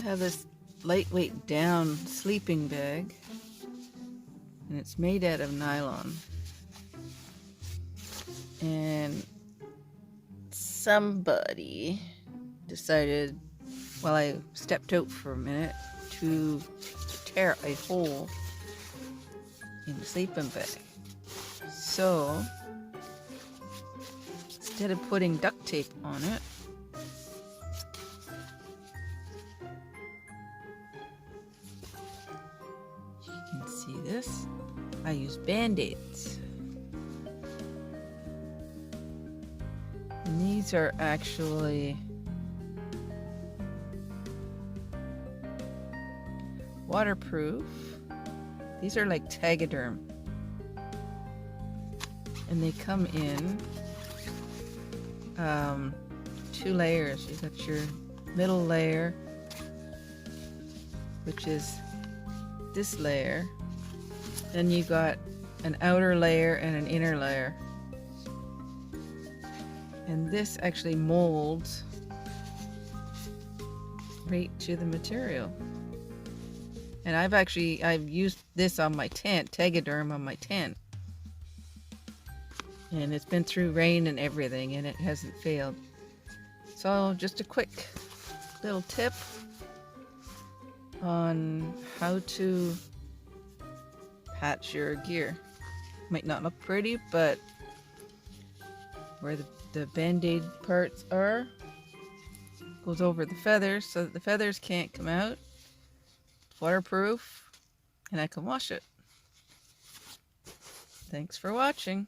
have this lightweight down sleeping bag, and it's made out of nylon. And somebody decided, while I stepped out for a minute, to tear a hole in the sleeping bag. So instead of putting duct tape on it, you can see this, I use band-aids. And these are actually waterproof. These are like Tegaderm. And they come in 2 layers. You got your middle layer, which is this layer. Then you got an outer layer and an inner layer. And this actually molds right to the material. And I've used this on my tent, Tegaderm on my tent. And it's been through rain and everything, and it hasn't failed. So just a quick little tip on how to patch your gear. Might not look pretty, but where the band-aid parts are goes over the feathers so that the feathers can't come out. It's waterproof, and I can wash it. Thanks for watching.